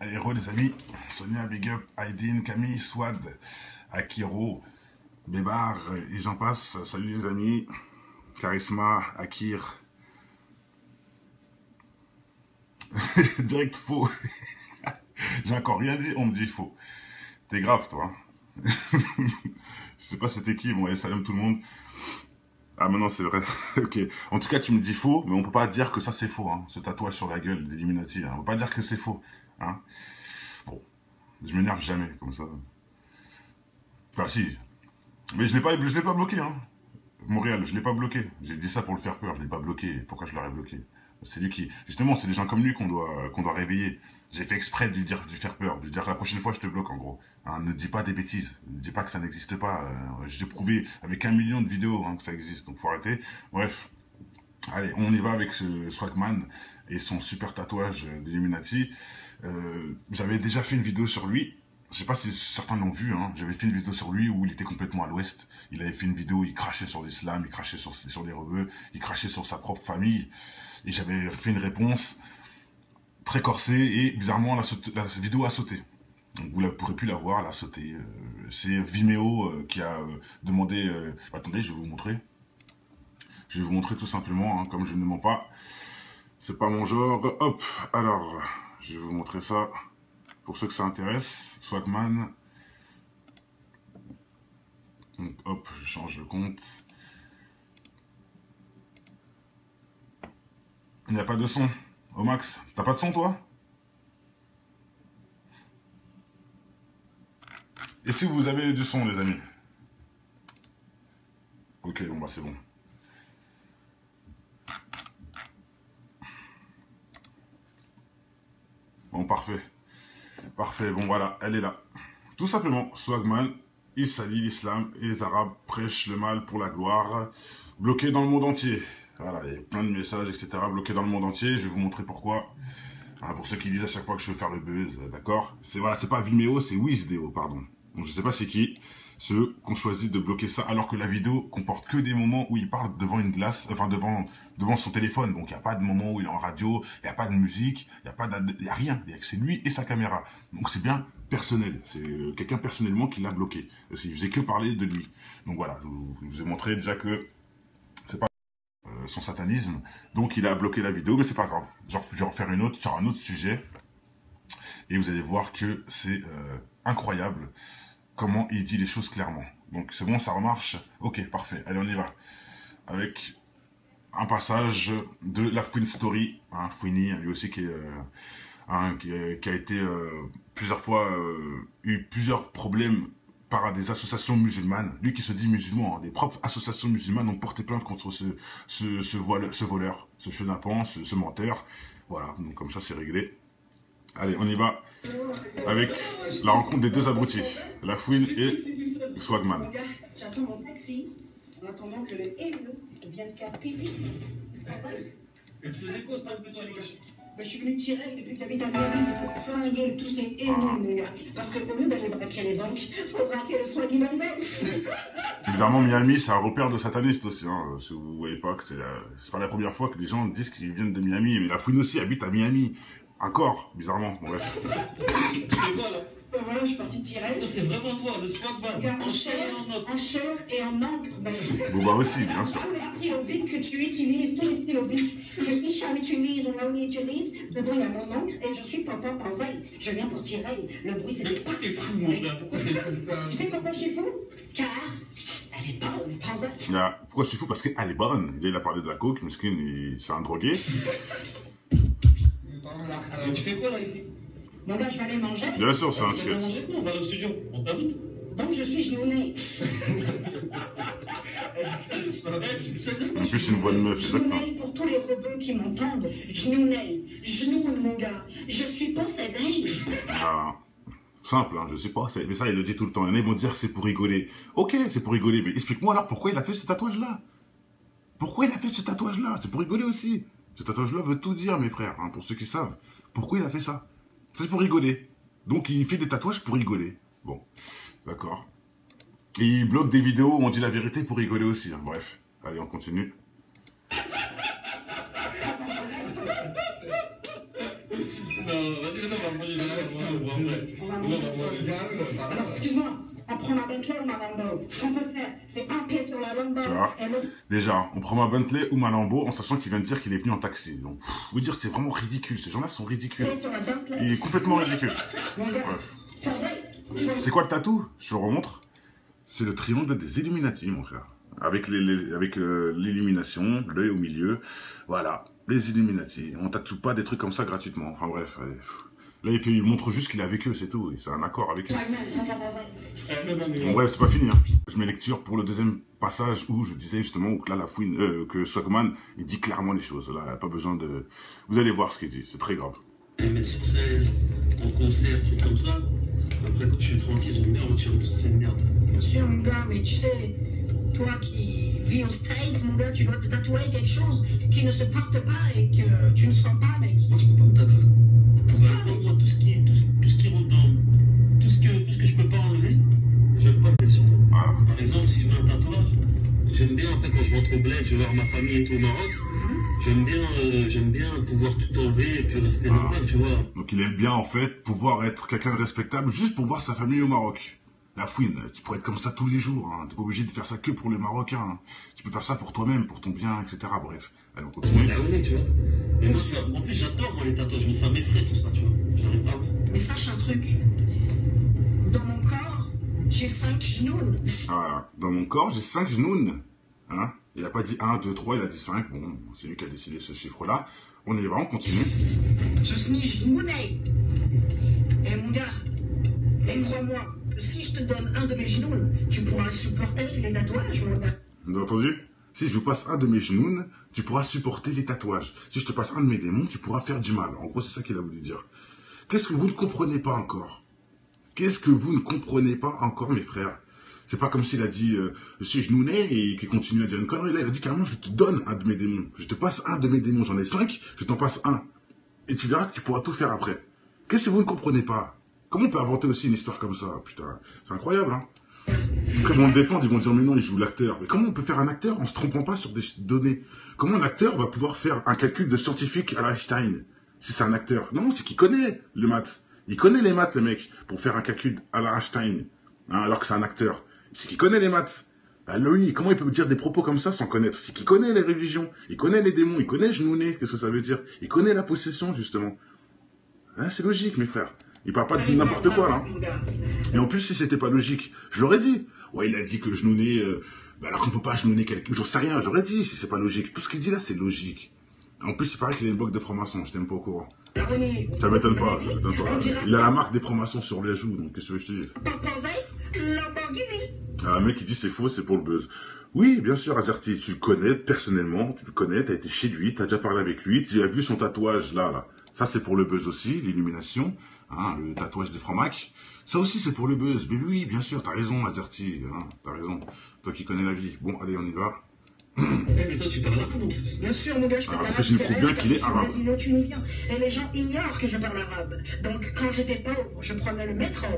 Allez, re les amis. Sonia, Big Up, Aydin, Camille, Swad, Akiro, Bébar, et j'en passe. Salut les amis. Charisma, Akir. Direct faux. J'ai encore rien dit, on me dit faux. T'es grave, toi. Je sais pas c'était qui. Bon, allez, salam tout le monde. Ah, maintenant c'est vrai. Ok. En tout cas, tu me dis faux, mais on peut pas dire que ça c'est faux. Hein. Ce tatouage sur la gueule d'Illuminati. Hein. On peut pas dire que c'est faux. Hein. Bon. Je m'énerve jamais comme ça. Enfin, si. Mais je l'ai pas bloqué. Hein. Montréal, je l'ai pas bloqué. J'ai dit ça pour le faire peur. Je l'ai pas bloqué. Pourquoi je l'aurais bloqué? C'est lui qui. Justement, c'est des gens comme lui qu'on doit réveiller. J'ai fait exprès de lui dire, de lui faire peur. De lui dire la prochaine fois, je te bloque, en gros. Hein, ne dis pas des bêtises. Ne dis pas que ça n'existe pas. J'ai prouvé avec 1 million de vidéos hein, que ça existe. Donc, faut arrêter. Bref. Allez, on y va avec ce Swagman et son super tatouage d'Illuminati. J'avais déjà fait une vidéo sur lui. Je sais pas si certains l'ont vu, hein. J'avais fait une vidéo sur lui où il était complètement à l'ouest. Il avait fait une vidéo où il crachait sur l'islam, il crachait sur les rebeux, il crachait sur sa propre famille. Et j'avais fait une réponse très corsée et bizarrement la vidéo a sauté. Donc vous ne pourrez plus la voir, elle a sauté. C'est Vimeo qui a demandé... attendez, je vais vous montrer. Je vais vous montrer tout simplement, hein, comme je ne mens pas. C'est pas mon genre. Hop, alors, je vais vous montrer ça. Pour ceux que ça intéresse, Swagman. Donc hop, je change le compte. Il n'y a pas de son. Au max, t'as pas de son toi? Est-ce que vous avez du son les amis? Ok, bon bah c'est bon. Bon, parfait. Parfait, bon voilà, elle est là. Tout simplement, Swagman, il salit l'islam et les Arabes prêchent le mal pour la gloire, bloqué dans le monde entier. Voilà, il y a plein de messages, etc. bloqués dans le monde entier. Je vais vous montrer pourquoi. Hein, pour ceux qui disent à chaque fois que je veux faire le buzz, d'accord? C'est voilà, c'est pas Vimeo, c'est Wizdeo, pardon. Donc je sais pas c'est qui, ceux qui ont choisi de bloquer ça, alors que la vidéo comporte que des moments où il parle devant une glace, enfin devant son téléphone. Donc il n'y a pas de moment où il est en radio, il n'y a pas de musique, il n'y a rien. C'est lui et sa caméra. Donc c'est bien personnel. C'est quelqu'un personnellement qui l'a bloqué. Il faisait que parler de lui. Donc voilà, je vous ai montré déjà que c'est pas son satanisme. Donc il a bloqué la vidéo, mais c'est pas grave. Genre, je vais en faire une autre sur un autre sujet. Et vous allez voir que c'est incroyable comment il dit les choses clairement. Donc c'est bon, ça remarche. Ok, parfait. Allez, on y va. Avec un passage de la Fouine Story. Hein, Fouini, lui aussi qui a été plusieurs fois eu plusieurs problèmes par des associations musulmanes. Lui qui se dit musulman, hein, des propres associations musulmanes ont porté plainte contre ce voleur, ce chenapan, ce menteur. Voilà, donc comme ça c'est réglé. Allez, on y va avec la rencontre des deux abrutis, la Fouine et Swagman. J'attends mon taxi en attendant que le haineux vienne faire pipi. Et tu faisais quoi, ça, ce petit gars? Je suis venu tirer depuis que t'habites à Paris, c'est pour flinguer tous ces haineux, mon gars. Parce que au lieu d'aller braquer les banques, faut braquer le Swaggy même. Évidemment, Miami, c'est un repère de satanistes aussi. Hein. Si vous ne voyez pas que c'est pas la première fois que les gens disent qu'ils viennent de Miami. Mais la Fouine aussi habite à Miami. Encore, bizarrement. Bref. Tu fais quoi, là? Voilà, je suis parti tirer. C'est vraiment toi, le Swagman. En chair et en encre. Boba aussi, bien sûr. Tous les stylos bics que tu utilises, tous les stylos bics que Hicham utilise ou Laouni utilise, dedans il y a mon encre et je suis Papa Panzel. Je viens pour tirer. Le bruit Mais c'était... pourquoi t'es fou, mon frère? Pourquoi t'es fou? Tu sais pourquoi je suis fou? Car elle est bonne, Panzel. Pourquoi je suis fou? Parce qu'elle est bonne. Il a parlé de la coke, Muskin, c'est un drogué. Mais tu fais quoi, là, ici? Mon gars, je vais aller manger. Bien sûr, c'est un On va sketch. manger quoi? On va au studio. On t'invite. Donc je suis genounée. En plus, c'est une voix de meuf, c'est exactement. Genounée pour tous les rebeux qui m'entendent. Genounée. Genoune, mon gars. Je suis possédée. Ah, simple, hein, je sais pas. Mais ça, il le dit tout le temps. Il y en a qui vont dire que c'est pour rigoler. Ok, c'est pour rigoler, mais explique-moi alors pourquoi il a fait ce tatouage-là. Pourquoi il a fait ce tatouage-là? C'est pour rigoler aussi. Ce tatouage-là veut tout dire, mes frères, hein, pour ceux qui savent. Pourquoi il a fait ça? C'est pour rigoler. Donc, il fait des tatouages pour rigoler. Bon, d'accord. Et il bloque des vidéos où on dit la vérité pour rigoler aussi. Hein. Bref, allez, on continue. Alors, excuse-moi, on prend ma Bentley ou ma Lambo. Ce qu'on peut faire, c'est un pied sur la Lambo Tu vois, et l'autre. déjà, on prend ma Bentley ou ma Lambo en sachant qu'il vient de dire qu'il est venu en taxi. Donc, vous dire, c'est vraiment ridicule. Ces gens-là sont ridicules. Pied sur la Bentley. Il est complètement ridicule. Mon gars, Bref. posez. C'est quoi le tatou? Je te le remontre. C'est le triangle des Illuminati, mon frère. Avec l'illumination, l'œil au milieu. Voilà, les Illuminati. On tatoue pas des trucs comme ça gratuitement. Enfin bref, allez. Là, il montre juste qu'il est avec eux, c'est tout. C'est un accord avec eux. Bon, bref, c'est pas fini. Hein. Je mets lecture pour le deuxième passage où je disais justement que là, la fouine, que Swagman, il dit clairement les choses. Là, il n'y a pas besoin de... Vous allez voir ce qu'il dit, c'est très grave. Les mettre sur scène, en concert, trucs comme ça. Après, quand je suis tranquille, j'aime bien retirer toute cette merde. Bien sûr, mon gars, mais tu sais, toi qui vis au States, mon gars, tu dois te tatouer quelque chose qui ne se porte pas et que tu ne sens pas, mec. Moi, je peux pas me tatouer. Par exemple, moi, tout ce qui rentre dans... Tout ce que je peux pas enlever, j'aime pas le mettre sur moi. Par exemple, si je mets un tatouage, j'aime bien, après, quand je rentre au bled, je vais voir ma famille et tout au Maroc. J'aime bien pouvoir tout enlever et puis rester normal, tu vois. Donc il aime bien en fait pouvoir être quelqu'un de respectable juste pour voir sa famille au Maroc. La fouine, tu pourrais être comme ça tous les jours, hein. T'es pas obligé de faire ça que pour les Marocains. Hein. Tu peux faire ça pour toi-même, pour ton bien, etc. Bref, allez on continue. Là, on est, tu vois. Mais moi, ça, en plus, j'adore moi les tatouages, mais ça m'effraie tout ça, tu vois. J'arrive pas. Mais sache un truc, dans mon corps, j'ai 5 genoux. Voilà. Dans mon corps, j'ai 5 genoux. Hein, il n'a pas dit 1, 2, 3, il a dit 5. Bon, c'est lui qui a décidé ce chiffre-là. On y va, on continue. Je suis genouné. Et mon gars, et crois-moi, que si je te donne un de mes genoux, tu pourras supporter les tatouages, mon gars. Vous avez entendu? Si je vous passe un de mes genoux, tu pourras supporter les tatouages. Si je te passe un de mes démons, tu pourras faire du mal. En gros, c'est ça qu'il a voulu dire. Qu'est-ce que vous ne comprenez pas encore? Qu'est-ce que vous ne comprenez pas encore, mes frères? C'est pas comme s'il a dit je suis genouné et qu'il continue à dire une connerie. Là, il a dit carrément je te donne un de mes démons. Je te passe un de mes démons. J'en ai 5, je t'en passe un. Et tu verras que tu pourras tout faire après. Qu'est-ce que vous ne comprenez pas? Comment on peut inventer aussi une histoire comme ça? Putain, c'est incroyable, hein? Après, ils vont le défendre, ils vont dire mais non, il joue l'acteur. Mais comment on peut faire un acteur en se trompant pas sur des données? Comment un acteur va pouvoir faire un calcul de scientifique à l'Einstein si c'est un acteur? Non, c'est qu'il connaît le maths. Il connaît les maths, le mec, pour faire un calcul à l'Einstein, hein, alors que c'est un acteur. C'est qu'il connaît les maths. Bah lui, comment il peut dire des propos comme ça sans connaître? C'est qu'il connaît les religions, il connaît les démons, il connaît genouné, qu'est-ce que ça veut dire? Il connaît la possession, justement. Hein, c'est logique, mes frères. Il parle pas de n'importe quoi, là. Et en plus, si c'était pas logique, je l'aurais dit. Ouais, il a dit que genouner, alors qu'on peut pas genouner quelqu'un, j'en sais rien, j'aurais dit si c'est pas logique. Tout ce qu'il dit là, c'est logique. En plus, il paraît qu'il a une boîte de franc-maçon, je t'aime pas au courant. Ça m'étonne pas, ça m'étonne pas. Il a la marque des francs-maçons sur les joues, donc qu'est-ce que je te dis? Un mec qui dit c'est faux, c'est pour le buzz. Oui, bien sûr, Azerty, tu le connais personnellement, tu le connais, t'as été chez lui, t'as déjà parlé avec lui, tu as vu son tatouage là. Ça, c'est pour le buzz aussi, l'illumination, hein, le tatouage des francs-macs. Ça aussi, c'est pour le buzz. Mais oui, bien sûr, t'as raison, Azerty, hein, t'as raison. Toi qui connais la vie. Bon, allez, on y va. Mais toi, tu parles arabe, en plus. Bien sûr, mon gars, je parle arabe. Je prouve bien qu'il est arabe. Je suis tunisien. Et les gens ignorent que je parle arabe. Donc, quand j'étais pauvre, je prenais le métro.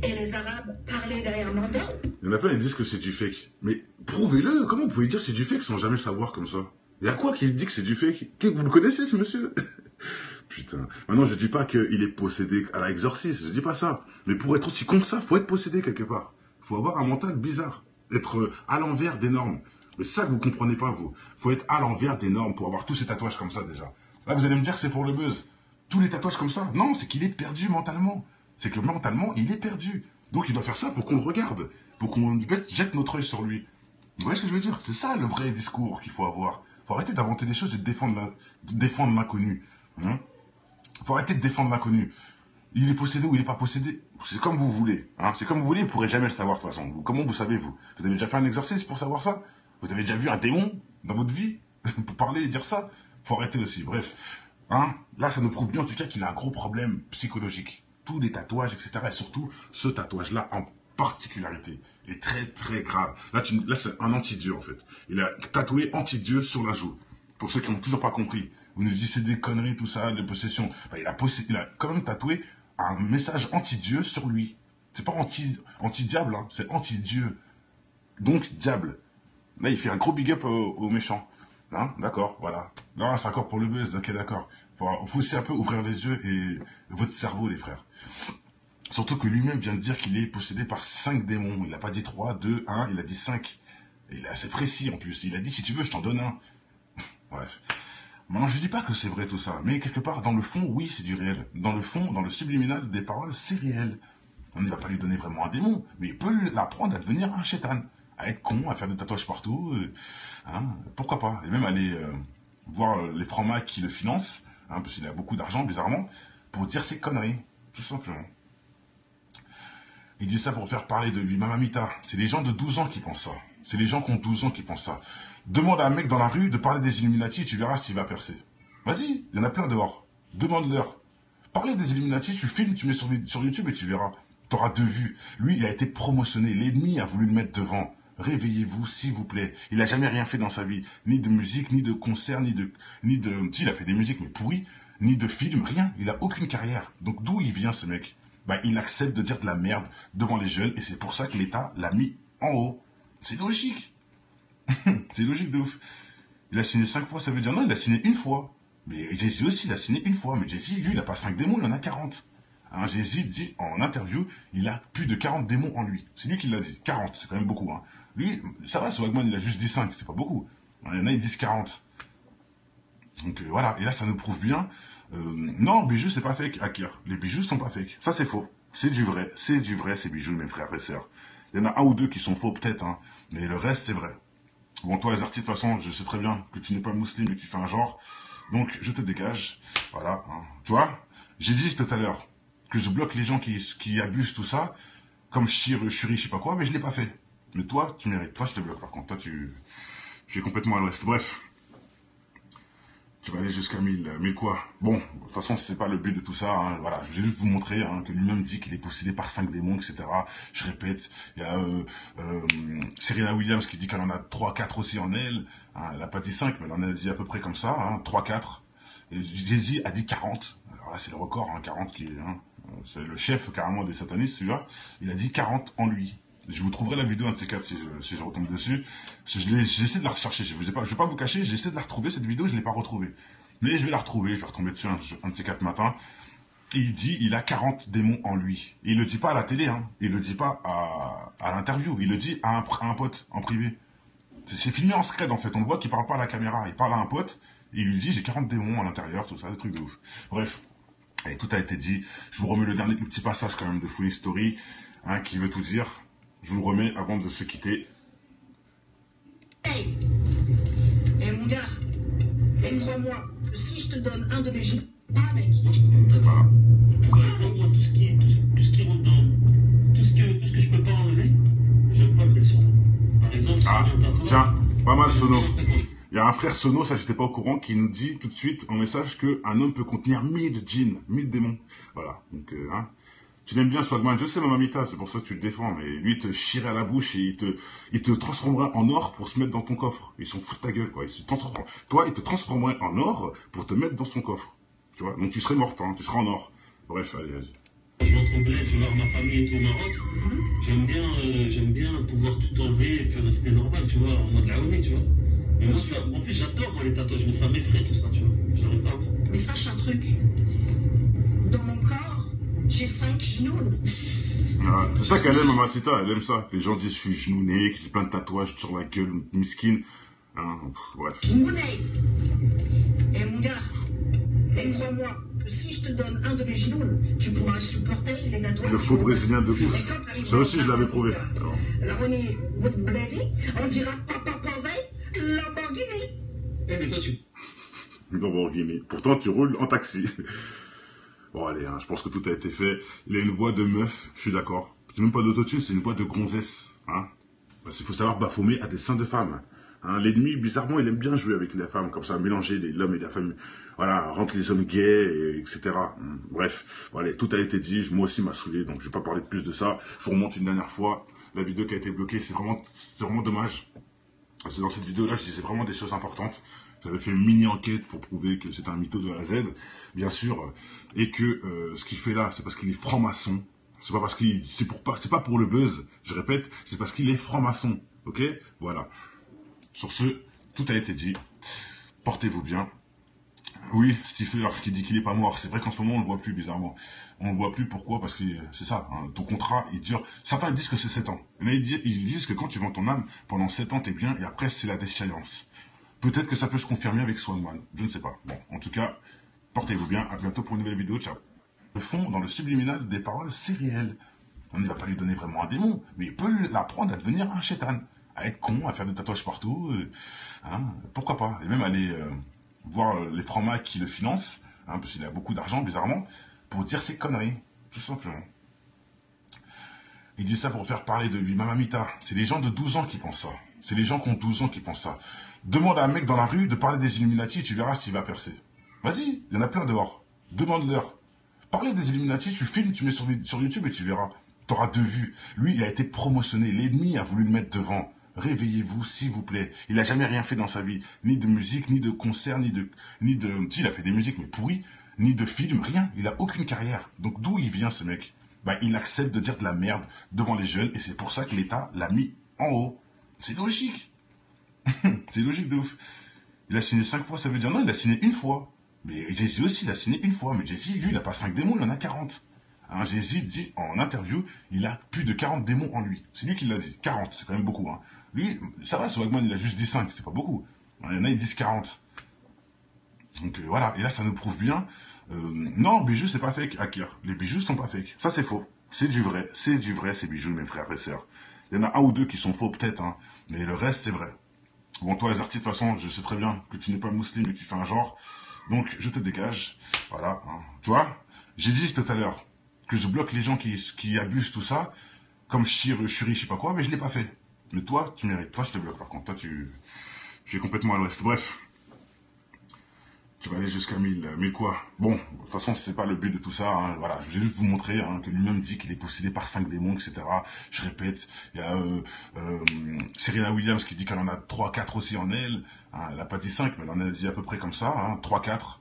Et les arabes parlaient derrière mon dos. Il y en a plein qui disent que c'est du fake. Mais prouvez-le. Comment vous pouvez dire que c'est du fake sans jamais savoir comme ça? Il y a quoi qui dit que c'est du fake? Vous le connaissez, ce monsieur? Putain. Maintenant, je dis pas qu'il est possédé à l'exorcisme. Je dis pas ça. Mais pour être aussi con que ça, faut être possédé quelque part. Faut avoir un mental bizarre. Être à l'envers des normes. Mais c'est ça que vous comprenez pas, vous. Faut être à l'envers des normes pour avoir tous ces tatouages comme ça, déjà. Là, vous allez me dire que c'est pour le buzz. Tous les tatouages comme ça. Non, c'est qu'il est perdu mentalement. C'est que mentalement, il est perdu. Donc, il doit faire ça pour qu'on le regarde. Pour qu'on jette notre œil sur lui. Vous voyez ce que je veux dire? C'est ça, le vrai discours qu'il faut avoir. Faut arrêter d'inventer des choses et de défendre l'inconnu. Hein? Faut arrêter de défendre l'inconnu. Il est possédé ou il n'est pas possédé. C'est comme vous voulez. Hein? C'est comme vous voulez, vous ne pourrez jamais le savoir, de toute façon. Comment vous savez, vous? Vous avez déjà fait un exorcisme pour savoir ça? Vous avez déjà vu un démon dans votre vie pour parler et dire ça? Faut arrêter aussi. Bref, hein? Là, ça nous prouve bien en tout cas qu'il a un gros problème psychologique. Tous les tatouages, etc. Et surtout, ce tatouage-là en particularité est très très grave. Là, c'est un anti-dieu en fait. Il a tatoué anti-dieu sur la joue. Pour ceux qui n'ont toujours pas compris. Vous nous dites c'est des conneries, tout ça, de possession. Ben, il a quand même tatoué un message anti-dieu sur lui. C'est pas anti-diable, hein, c'est anti-dieu. Donc, diable. Là, il fait un gros big up aux méchants. Hein, d'accord, voilà. Non, c'est encore pour le buzz, ok, d'accord. Faut aussi un peu ouvrir les yeux et votre cerveau, les frères. Surtout que lui-même vient de dire qu'il est possédé par 5 démons. Il n'a pas dit 3, 2, 1, il a dit 5. Et il est assez précis en plus. Il a dit, si tu veux, je t'en donne un. Bref. Maintenant, je dis pas que c'est vrai tout ça, mais quelque part, dans le fond, oui, c'est du réel. Dans le fond, dans le subliminal des paroles, c'est réel. On ne va pas lui donner vraiment un démon, mais il peut l'apprendre à devenir un shaitan, à être con, à faire des tatouages partout, hein, pourquoi pas. Et même aller voir les francs-macs qui le financent, hein, parce qu'il a beaucoup d'argent, bizarrement, pour dire ses conneries, tout simplement. Il dit ça pour faire parler de lui, Mamamita. C'est les gens de 12 ans qui pensent ça. C'est les gens qui ont 12 ans qui pensent ça. Demande à un mec dans la rue de parler des Illuminati, tu verras s'il va percer. Vas-y, il y en a plein dehors. Demande-leur. Parler des Illuminati, tu filmes, tu mets sur YouTube et tu verras. T'auras 2 vues. Lui, il a été promotionné. L'ennemi a voulu le mettre devant. Réveillez-vous, s'il vous plaît. Il n'a jamais rien fait dans sa vie. Ni de musique, ni de concert, ni de... Si, il a fait des musiques, mais pourries. Ni de film, rien. Il a aucune carrière. Donc d'où il vient, ce mec? Bah, il accepte de dire de la merde devant les jeunes. Et c'est pour ça que l'État l'a mis en haut. C'est logique. C'est logique de ouf. Il a signé 5 fois, ça veut dire non, il a signé 1 fois. Mais Jay-Z aussi, il a signé 1 fois. Mais Jay-Z, lui, il n'a pas 5 démons, il en a 40. Hein, Jay-Z dit en interview, il a plus de 40 démons en lui. C'est lui qui l'a dit. 40, c'est quand même beaucoup. Hein. Lui, ça va, Swagman, il a juste dit 5, c'est pas beaucoup. Il y en a, ils disent 40. Donc voilà, et là, ça nous prouve bien. Non, bijoux, c'est pas fake, Hacker. Les bijoux sont pas fake. Ça, c'est faux. C'est du vrai, ces bijoux, mes frères et sœurs. Il y en a 1 ou 2 qui sont faux, peut-être, hein, mais le reste, c'est vrai. Bon, toi, les artistes, de toute façon, je sais très bien que tu n'es pas musulman et que tu fais un genre. Donc, je te dégage. Voilà. Hein. Tu vois, j'ai dit tout à l'heure que je bloque les gens qui abusent tout ça, comme Shuri, je sais pas quoi, mais je l'ai pas fait. Mais toi, tu mérites. Toi, je te bloque, par contre. Toi, tu es complètement à l'ouest. Bref. Tu vas aller jusqu'à 1000 quoi. Bon, de toute façon, c'est pas le but de tout ça. Hein. Voilà, je vais juste vous montrer hein, que lui-même dit qu'il est possédé par 5 démons, etc. Je répète, il y a Serena Williams qui dit qu'elle en a 3-4 aussi en elle. Hein, elle a pas dit 5, mais elle en a dit à peu près comme ça, hein, 3-4. Et Jay-Z a dit 40. Alors là, c'est le record, hein, 40 qui est... Hein, c'est le chef carrément des satanistes, celui-là. Il a dit 40 en lui. Je vous trouverai la vidéo, un de ces 4, si je retombe dessus. J'essaie de la rechercher. Je vais pas vous cacher, j'essaie de la retrouver, cette vidéo, je ne l'ai pas retrouvée. Mais je vais la retrouver, je vais retomber dessus un de ces 4 matins. Et il dit, il a 40 démons en lui. Et il le dit pas à la télé, hein. Il le dit pas à l'interview. Il le dit à un pote, en privé. C'est filmé en scred, en fait. On le voit qu'il parle pas à la caméra. Il parle à un pote, et il lui dit, j'ai 40 démons à l'intérieur, tout ça, des trucs de ouf. Bref. Et tout a été dit. Je vous remets le petit passage, quand même, de Funny Story, hein, qui veut tout dire. Je vous le remets avant de se quitter. Hey, mon gars, crois-moi, si je te donne un de mes genoux, ah mec, moi je peux pas me tatouer. Par exemple, moi, tout ce qui rentre dans. Tout ce que je peux pas enlever, j'aime pas le mettre sur moi. Par exemple, si je veux un tatouage. Tiens, pas mal Sono. Il y a un frère Sono, ça j'étais pas au courant, qui nous dit tout de suite en message qu'un homme peut contenir 1000 djinns, 1000 démons. Voilà, donc hein. Tu l'aimes bien, Swagman, je sais, Mamamita, c'est pour ça que tu le défends, mais lui, il te chierait à la bouche et il te transformerait en or pour se mettre dans ton coffre. Ils s'en foutent de ta gueule, quoi. Toi, il te transformerait en or pour te mettre dans son coffre. Tu vois, donc tu serais morte, hein, tu serais en or. Bref, allez, vas-y. Je rentre au bled, je vais voir ma famille et tout au Maroc. J'aime bien pouvoir tout enlever et puis rester normal, tu vois, en mode la honey, tu vois. Mais moi, en plus, j'adore moi, les tatouages, mais ça m'effraie tout ça, tu vois. J'arrive pas. Mais sache un truc, dans mon corps, j'ai 5 genoux. Ah, c'est ça qu'elle aime, Mamacita, elle aime ça. Les gens disent je suis genouné, que j'ai plein de tatouages sur la gueule, miskin. Hein, bref. Genouné. Et mon gars, crois-moi, que si je te donne un de mes genoux, tu pourras supporter les tatouages. Le faux brésilien de ouf. Ça aussi, je l'avais prouvé. Alors. La Ronnie Woodblady, on dira Papa Posé, Lamborghini. Eh, mais toi, tu. Lamborghini. Pourtant, tu roules en taxi. Bon, allez, hein, je pense que tout a été fait. Il a une voix de meuf, je suis d'accord. C'est même pas d'autotune, c'est une voix de gonzesse. Hein. Parce qu'il faut savoir bafoumer à des seins de femmes. Hein. L'ennemi, bizarrement, il aime bien jouer avec les femmes, comme ça, mélanger l'homme et la femme. Voilà, rendre les hommes gays, etc. Bref, bon, allez, tout a été dit. Moi aussi, m'a saoulé, donc je vais pas parler plus de ça. Je vous remonte une dernière fois. La vidéo qui a été bloquée, c'est vraiment dommage. Parce que dans cette vidéo-là, je disais vraiment des choses importantes. J'avais fait une mini-enquête pour prouver que c'était un mytho de A à Z, bien sûr, et que ce qu'il fait là, c'est parce qu'il est franc-maçon. C'est pas parce qu'il, c'est pas pour le buzz, je répète, c'est parce qu'il est franc-maçon, ok? Voilà. Sur ce, tout a été dit. Portez-vous bien. Oui, Stifler qui dit qu'il n'est pas mort. C'est vrai qu'en ce moment, on le voit plus, bizarrement. On le voit plus, pourquoi? Parce que c'est ça, hein, ton contrat, il dure... Certains disent que c'est 7 ans. Mais ils disent que quand tu vends ton âme, pendant 7 ans, t'es bien, et après, c'est la déchéance. Peut-être que ça peut se confirmer avec Swagman. Je ne sais pas. Bon, en tout cas, portez-vous bien. À bientôt pour une nouvelle vidéo. Ciao. Le fond, dans le subliminal des paroles, c'est réel. On ne va pas lui donner vraiment un démon, mais il peut l'apprendre à devenir un chétan. À être con, à faire des tatouages partout. Hein, pourquoi pas? Et même aller... voir les francs-macs qui le financent, hein, parce qu'il a beaucoup d'argent, bizarrement, pour dire ses conneries, tout simplement. Il dit ça pour faire parler de lui. Mamamita, c'est les gens de 12 ans qui pensent ça. C'est les gens qui ont 12 ans qui pensent ça. Demande à un mec dans la rue de parler des Illuminati, tu verras s'il va percer. Vas-y, il y en a plein dehors. Demande-leur. Parler des Illuminati, tu filmes, tu mets sur YouTube et tu verras. Tu auras 2 vues. Lui, il a été promotionné. L'ennemi a voulu le mettre devant. Réveillez-vous, s'il vous plaît. Il n'a jamais rien fait dans sa vie. Ni de musique, ni de concert, ni de... Si, il a fait des musiques, mais pourries. Ni de film, rien. Il n'a aucune carrière. Donc, d'où il vient, ce mec? Bah, il accepte de dire de la merde devant les jeunes. Et c'est pour ça que l'État l'a mis en haut. C'est logique. C'est logique de ouf. Il a signé 5 fois, ça veut dire non, il a signé 1 fois. Mais Jay-Z aussi, il a signé 1 fois. Mais Jay-Z, lui, il n'a pas 5 démons, il en a 40. Hein, Jay-Z dit en interview, il a plus de 40 démons en lui. C'est lui qui l'a dit. 40, c'est quand même beaucoup. Hein. Lui, ça va, Swagman, il a juste dit 5, c'est pas beaucoup. Il y en a, ils disent 40. Donc voilà, et là, ça nous prouve bien. Non, bijoux, c'est pas fake, Akir. Les bijoux sont pas fake. Ça, c'est faux. C'est du vrai, ces bijoux, mes frères et sœurs. Il y en a 1 ou 2 qui sont faux, peut-être, hein, mais le reste, c'est vrai. Bon, toi, les artistes, de toute façon, je sais très bien que tu n'es pas musulman et que tu fais un genre. Donc, je te dégage. Voilà. Hein. Tu vois, j'ai dit tout à l'heure que je bloque les gens qui abusent tout ça, comme Shuri, je sais pas quoi, mais je l'ai pas fait. Mais toi, tu mérites. Toi, je te bloque par contre. Toi, tu es complètement à l'ouest. Bref. Tu vas aller jusqu'à 1000 quoi. Bon, de toute façon, c'est pas le but de tout ça. Hein. Voilà, je vais juste vous montrer hein, que lui-même dit qu'il est possédé par 5 démons, etc. Je répète, il y a Serena Williams qui dit qu'elle en a 3-4 aussi en elle. Hein, elle n'a pas dit 5, mais elle en a dit à peu près comme ça, hein, 3-4.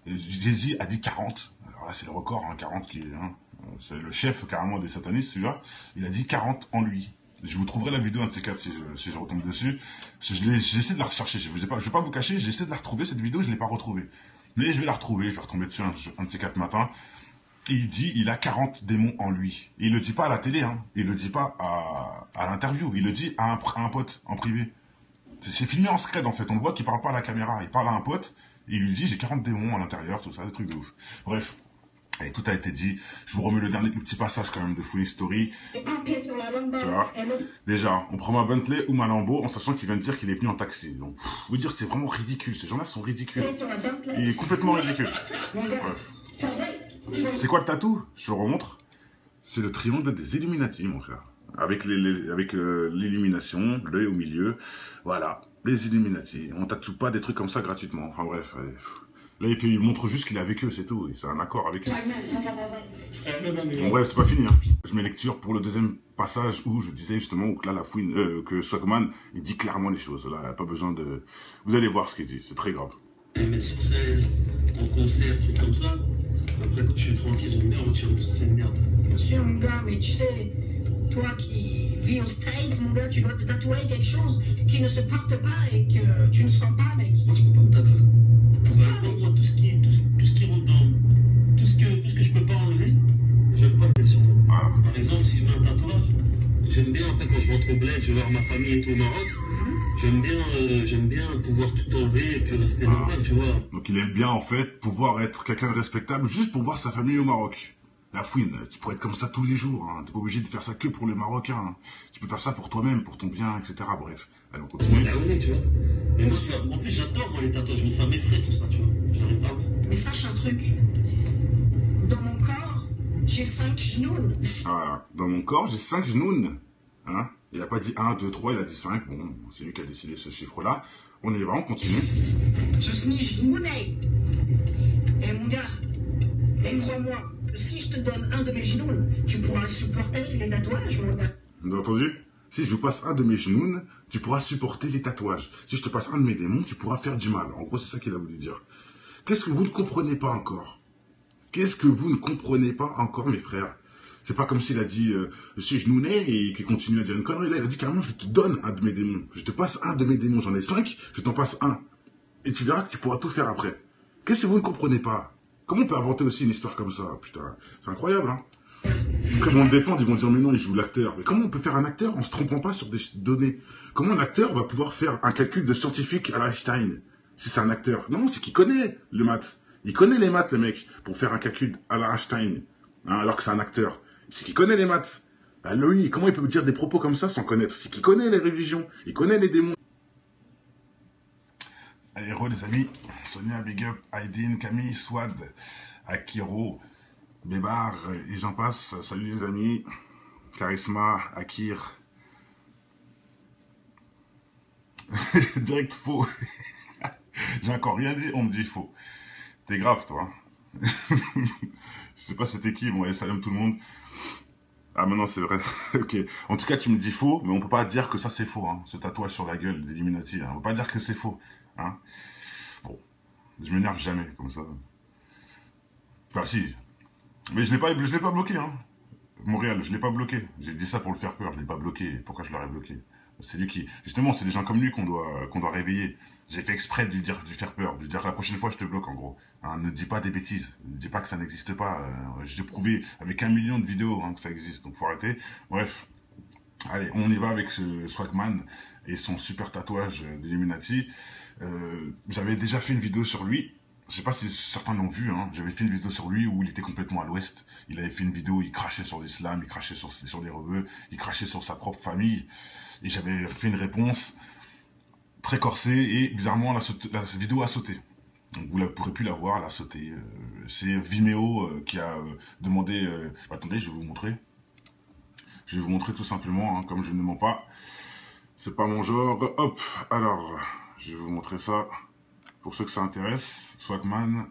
Et Jay-Z a dit 40. Alors là, c'est le record, hein, 40 qui est... Hein, c'est le chef carrément des satanistes, celui-là. Il a dit 40 en lui. Je vous trouverai la vidéo, un de ces 4, si je retombe dessus. Parce que j'ai de la rechercher. Je vais pas vous cacher, j'ai essayé de la retrouver, cette vidéo, je ne l'ai pas retrouvée. Mais je vais la retrouver, je vais retomber dessus un de ces 4 matins. Et il dit, il a 40 démons en lui. Et il le dit pas à la télé, hein. Il le dit pas à l'interview. Il le dit à un pote, en privé. C'est filmé en scred, en fait. On voit qu'il parle pas à la caméra. Il parle à un pote, et il lui dit, j'ai 40 démons à l'intérieur, tout ça, des trucs de ouf. Bref. Et tout a été dit. Je vous remets le petit passage quand même de Funny Story. Tu vois. Déjà, on prend ma Bentley ou ma Lambo en sachant qu'il vient de dire qu'il est venu en taxi. Donc, vous dire, c'est vraiment ridicule. Ces gens-là sont ridicules. Il est complètement ridicule. Bref. C'est quoi le tatou? Je te le remontre. C'est le triangle des Illuminati, mon frère. Avec l'illumination, l'œil au milieu. Voilà. Les Illuminati. On tatoue pas des trucs comme ça gratuitement. Enfin bref, allez. Là, il montre juste qu'il est avec eux, c'est tout. C'est un accord avec eux. Bon, bref, c'est pas fini. Hein. Je mets lecture pour le deuxième passage où je disais justement que là, la fouine, que Swagman, il dit clairement les choses. Là, il n'y a pas besoin de... Vous allez voir ce qu'il dit, c'est très grave. Les mettre sur scène, en concert, trucs comme ça. Après, quand je suis tranquille, j'aime bien retirer toute cette merde. Bien sûr, mon gars, mais tu sais, toi qui vis au straight, mon gars, tu dois te tatouer quelque chose qui ne se porte pas et que tu ne sens pas, mec. Moi, je peux pas me tatouer. Par exemple, moi, tout ce qui rentre dans... Tout ce que je peux pas enlever, j'aime pas le mettre sur moi. Par exemple, si je mets un tatouage, j'aime bien, après, quand je rentre au bled, je vais voir ma famille et tout au Maroc, j'aime bien pouvoir tout enlever et puis rester normal, tu vois. Donc il aime bien, en fait, pouvoir être quelqu'un de respectable juste pour voir sa famille au Maroc. La fouine, tu pourrais être comme ça tous les jours, hein. T'es pas obligé de faire ça que pour les Marocains. Hein. Tu peux faire ça pour toi-même, pour ton bien, etc. Bref, allez, on continue. Là, on est, tu vois. Mais moi, en plus, j'adore moi les tatouages, mais ça m'effraie tout ça, tu vois. J'arrive pas. Mais sache un truc. Dans mon corps, j'ai 5 genoux. Ah, dans mon corps, j'ai 5 genoux. Hein? Il n'a pas dit 1, 2, 3, il a dit 5. Bon, c'est lui qui a décidé ce chiffre-là. On y va, on continue. Je suis genoux. Et mon gars, et crois-moi, si je te donne un de mes genoux, tu pourras supporter les tatouages, mon gars. Vous avez entendu? Si je vous passe un de mes genoux, tu pourras supporter les tatouages. Si je te passe un de mes démons, tu pourras faire du mal. En gros, c'est ça qu'il a voulu dire. Qu'est-ce que vous ne comprenez pas encore? Qu'est-ce que vous ne comprenez pas encore, mes frères? C'est pas comme s'il a dit je suis genouné et qu'il continue à dire une connerie. Là, il a dit carrément je te donne un de mes démons. Je te passe un de mes démons. J'en ai 5, je t'en passe un. Et tu verras que tu pourras tout faire après. Qu'est-ce que vous ne comprenez pas? Comment on peut inventer aussi une histoire comme ça? Putain, c'est incroyable, hein. Après, ils vont le défendre, ils vont dire mais non, il joue l'acteur. Mais comment on peut faire un acteur en se trompant pas sur des données? Comment un acteur va pouvoir faire un calcul de scientifique à l'Einstein si c'est un acteur? Non, c'est qu'il connaît le maths. Il connaît les maths, le mec, pour faire un calcul à l'Einstein, hein, alors que c'est un acteur. C'est qu'il connaît les maths. Bah, lui, comment il peut dire des propos comme ça sans connaître? C'est qu'il connaît les religions, il connaît les démons. Allez, héros les amis, Sonia, Big Up, Aydin, Camille, Swad, Akiro, Bébar, et j'en passe. Salut les amis, Charisma, Akir. Direct faux. J'ai encore rien dit, on me dit faux. T'es grave toi. Je sais pas c'était qui, bon allez, salam tout le monde. Ah maintenant c'est vrai, ok. En tout cas tu me dis faux, mais on peut pas dire que ça c'est faux, hein. Ce tatouage sur la gueule d'Illuminati, hein. On peut pas dire que c'est faux, hein. Bon, je m'énerve jamais comme ça. Enfin si, mais je l'ai pas bloqué, hein. Montréal, je l'ai pas bloqué. J'ai dit ça pour le faire peur, je l'ai pas bloqué. Pourquoi je l'aurais bloqué? C'est lui qui, justement, c'est des gens comme lui qu'on doit réveiller. J'ai fait exprès de lui faire peur, de lui dire la prochaine fois je te bloque en gros. Hein, ne dis pas des bêtises, ne dis pas que ça n'existe pas. J'ai prouvé avec 1 million de vidéos hein, que ça existe, donc faut arrêter. Bref, allez, on y va avec ce Swagman et son super tatouage d'Illuminati. J'avais déjà fait une vidéo sur lui. Je sais pas si certains l'ont vu, hein. J'avais fait une vidéo sur lui où il était complètement à l'ouest. Il avait fait une vidéo, il crachait sur l'islam, il crachait sur les rebeux, il crachait sur sa propre famille. Et j'avais fait une réponse très corsée et bizarrement la vidéo a sauté. Donc vous ne pourrez plus la voir, elle a sauté. C'est Vimeo qui a demandé... attendez, je vais vous montrer. Je vais vous montrer tout simplement, hein, comme je ne mens pas. C'est pas mon genre. Hop, alors, je vais vous montrer ça. Pour ceux que ça intéresse, Swagman.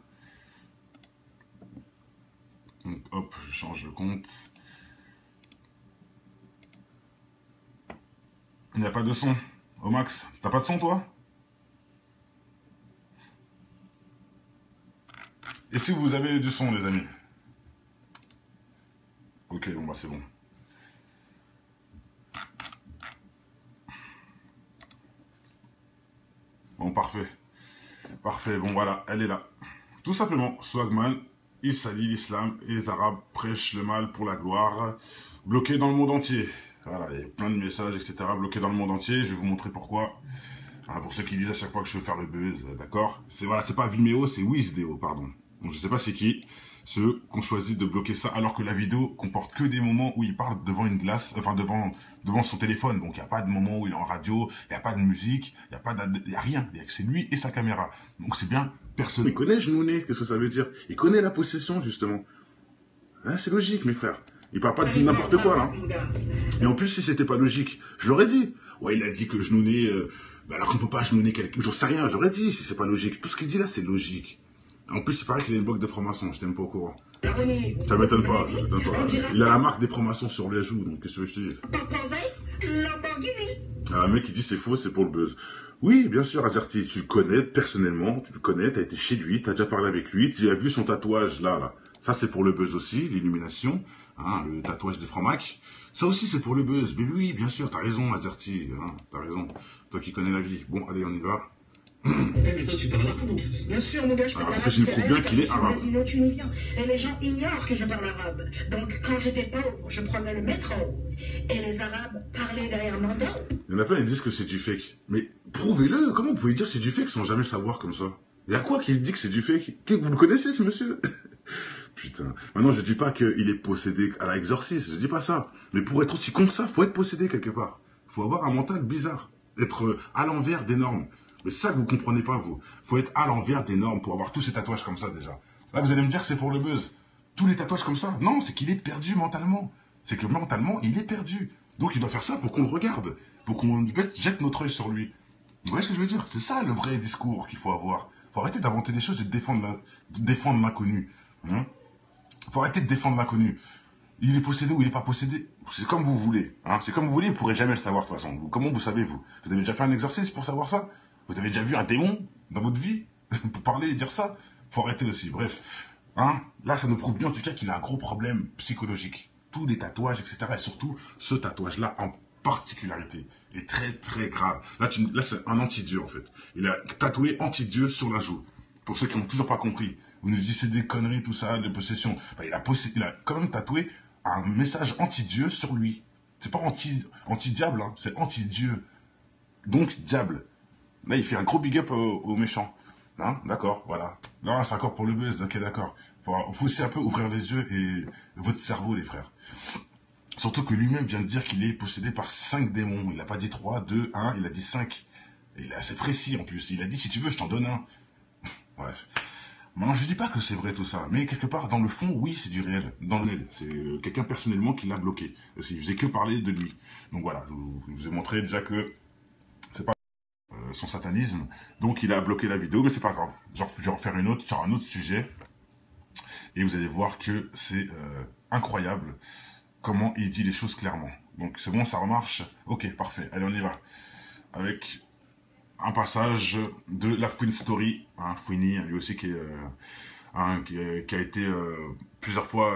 Donc hop, je change le compte. Il n'y a pas de son. Au max, t'as pas de son toi? Est-ce que vous avez du son les amis? Ok, bon bah c'est bon. Bon, parfait. Parfait, bon voilà, elle est là. Tout simplement, Swagman, il salit l'islam et les Arabes prêchent le mal pour la gloire. Bloqué dans le monde entier. Voilà, il y a plein de messages, etc. bloqués dans le monde entier. Je vais vous montrer pourquoi. Hein, pour ceux qui disent à chaque fois que je veux faire le buzz, d'accord? C'est voilà, c'est pas Vimeo, c'est Wizdeo, pardon. Donc je sais pas c'est qui. Ceux qui ont choisi de bloquer ça alors que la vidéo comporte que des moments où il parle devant une glace, enfin devant son téléphone. Donc il n'y a pas de moment où il est en radio, il n'y a pas de musique, il n'y a rien. Il y a que c'est lui et sa caméra. Donc c'est bien personnel. Il connaît Genouné, qu'est-ce que ça veut dire? Il connaît la possession justement. Hein, c'est logique mes frères. Il parle pas de n'importe quoi là. Et en plus si c'était pas logique, je l'aurais dit. Ouais il a dit que Genouné, alors qu'on peut pas genouner quelqu'un, j'en sais rien, j'aurais dit si c'est pas logique. Tout ce qu'il dit là c'est logique. En plus, il paraît qu'il a une boîte de francs-maçons, je t'aime pas au courant. Ça m'étonne pas, ça m'étonne pas. Il a la marque des francs-maçons sur les joues, donc qu'est-ce que je te dis? Un mec qui dit c'est faux, c'est pour le buzz. Oui, bien sûr, Azerty, tu le connais personnellement, tu le connais, t'as été chez lui, t'as déjà parlé avec lui, tu as vu son tatouage là. Ça c'est pour le buzz aussi, l'illumination, hein, le tatouage des francs-macs. Ça aussi c'est pour le buzz. Mais oui, bien sûr, t'as raison, Azerty, hein, t'as raison. Toi qui connais la vie. Bon, allez, on y va. Mais toi, tu parles arabe? Bien sûr, mon gars, je parle arabe. Je prouve bien qu'il est arabe. Je suis tunisien. Et les gens ignorent que je parle arabe. Donc, quand j'étais pauvre, je prenais le métro. Et les Arabes parlaient derrière mon dos. Il y en a plein qui disent que c'est du fake. Mais prouvez-le. Comment vous pouvez dire que c'est du fake sans jamais savoir comme ça? Il y a quoi qui dit que c'est du fake? Vous le connaissez, ce monsieur? Putain. Maintenant, je dis pas qu'il est possédé à la exorciste. Je dis pas ça. Mais pour être aussi con que ça, faut être possédé quelque part. Faut avoir un mental bizarre. Être à l'envers des normes. Mais c'est ça que vous comprenez pas, vous. Faut être à l'envers des normes pour avoir tous ces tatouages comme ça, déjà. Là, vous allez me dire que c'est pour le buzz. Tous les tatouages comme ça. Non, c'est qu'il est perdu mentalement. C'est que mentalement, il est perdu. Donc, il doit faire ça pour qu'on le regarde. Pour qu'on jette notre œil sur lui. Vous voyez ce que je veux dire? C'est ça, le vrai discours qu'il faut avoir. Faut arrêter d'inventer des choses et de défendre l'inconnu. Hein? Faut arrêter de défendre l'inconnu. Il est possédé ou il n'est pas possédé. C'est comme vous voulez. Hein? C'est comme vous voulez, vous ne pourrez jamais le savoir, de toute façon. Comment vous savez, vous? Vous avez déjà fait un exorcisme pour savoir ça? Vous avez déjà vu un démon dans votre vie pour parler et dire ça? Faut arrêter aussi, bref. Hein? Là, ça nous prouve bien en tout cas qu'il a un gros problème psychologique. tous les tatouages, etc. Et surtout, ce tatouage-là en particularité est très très grave. Là, c'est un anti-dieu en fait. Il a tatoué anti-dieu sur la joue. Pour ceux qui n'ont toujours pas compris, vous nous dites c'est des conneries, tout ça, de possession. Il a quand même tatoué un message anti-dieu sur lui. C'est pas anti-diable, hein, c'est anti-dieu. Donc, diable. Là, il fait un gros big up aux méchants. Hein, d'accord, voilà. Non, c'est encore pour le buzz, ok, d'accord. Faut aussi un peu ouvrir les yeux et votre cerveau, les frères. Surtout que lui-même vient de dire qu'il est possédé par 5 démons. Il n'a pas dit 3, 2, 1, il a dit 5. Et il est assez précis en plus. Il a dit, si tu veux, je t'en donne un. Bref. Maintenant, je dis pas que c'est vrai tout ça, mais quelque part, dans le fond, oui, c'est du réel. Dans le réel, c'est quelqu'un personnellement qui l'a bloqué. Parce qu'il faisait que parler de lui. Donc voilà, je vous ai montré déjà que c'est pas son satanisme. Donc il a bloqué la vidéo, mais c'est pas grave. Genre, je vais en faire une autre sur un autre sujet. Et vous allez voir que c'est incroyable comment il dit les choses clairement. Donc c'est bon, ça remarche. Ok, parfait. Allez, on y va. Avec un passage de la Fouine Story. Hein, Fouini, lui aussi qui a été plusieurs fois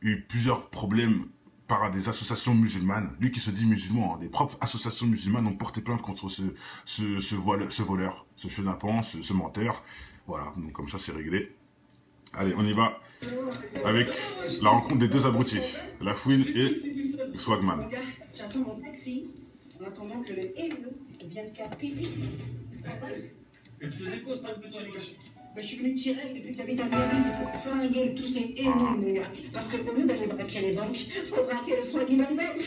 eu plusieurs problèmes par des associations musulmanes. Lui qui se dit musulman, hein, des propres associations musulmanes ont porté plainte contre ce voleur, ce chenapan, ce menteur. Voilà, donc comme ça c'est réglé. Allez, on y va avec la rencontre des deux abrutis, la Fouine et Swagman. J'attends mon taxi en attendant que le haineux vienne faire pipi. Et tu faisais quoi, ça, ce petit gars? Je suis venu tirer depuis que j'habite à Paris, c'est pour flinguer tous ces haineux, mon gars. Parce qu'au lieu d'aller braquer les banques, il faut braquer le Swagman même.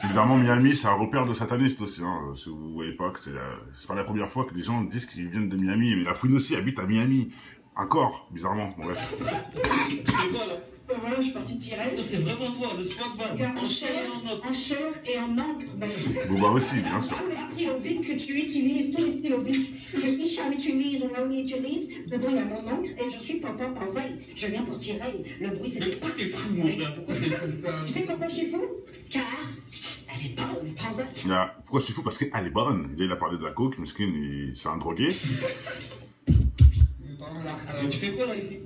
Évidemment, Miami, c'est un repère de satanistes aussi. Hein. Si vous ne voyez pas que c'est pas la première fois que les gens disent qu'ils viennent de Miami. Mais la Fouine aussi habite à Miami. Encore, bizarrement. Bref. Tu fais quoi, là? Voilà, je suis parti tirer. C'est vraiment toi, le Swagman. En chair et en encre. Boba aussi, bien sûr. Tous les stylos bics que tu utilises, tous les stylos bics que Hicham utilise ou Raouni utilise, dedans il y a mon encre et je suis Papa Panzai. Je viens pour tirer. Le bruit c'était pas. Pourquoi t'es fou, mon frère? Pourquoi t'es fou? Tu sais pourquoi je suis fou? Car elle est bonne, Panzai. Pourquoi je suis fou? Parce qu'elle est bonne. Il a parlé de la coke, Miskin, c'est un drogué. Et tu fais quoi, là, ici?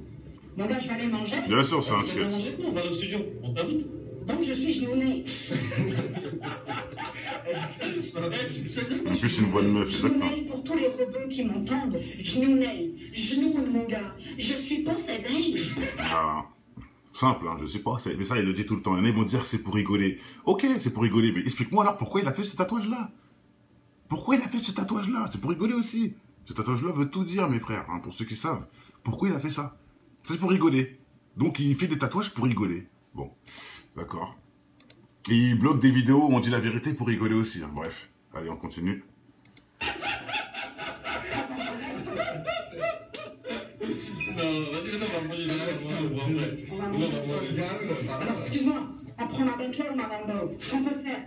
Mon gars, je vais aller manger. Bien sûr, c'est un Tu vas sketch. manger quoi? On va au studio. On t'invite. Donc je suis genounée. En plus, c'est une bonne meuf, exactement. Genounée pour tous les rebeux qui m'entendent. Genounée. Genoune, mon gars. Je suis possédée. Ah, simple, hein, je sais pas. Mais ça, il le dit tout le temps. Il y en a, ils vont dire c'est pour rigoler. Ok, c'est pour rigoler, mais explique-moi alors pourquoi il a fait ce tatouage-là. Pourquoi il a fait ce tatouage-là? C'est pour rigoler aussi. Ce tatouage-là veut tout dire, mes frères, hein, pour ceux qui savent. Pourquoi il a fait ça? C'est pour rigoler. Donc, il fait des tatouages pour rigoler. Bon, d'accord. Et il bloque des vidéos où on dit la vérité pour rigoler aussi. Hein. Bref, allez, on continue. Non, vas-y, on va manger. Alors, excuse-moi, on prend ma Bentley ou ma Lambo. Ce qu'on peut faire,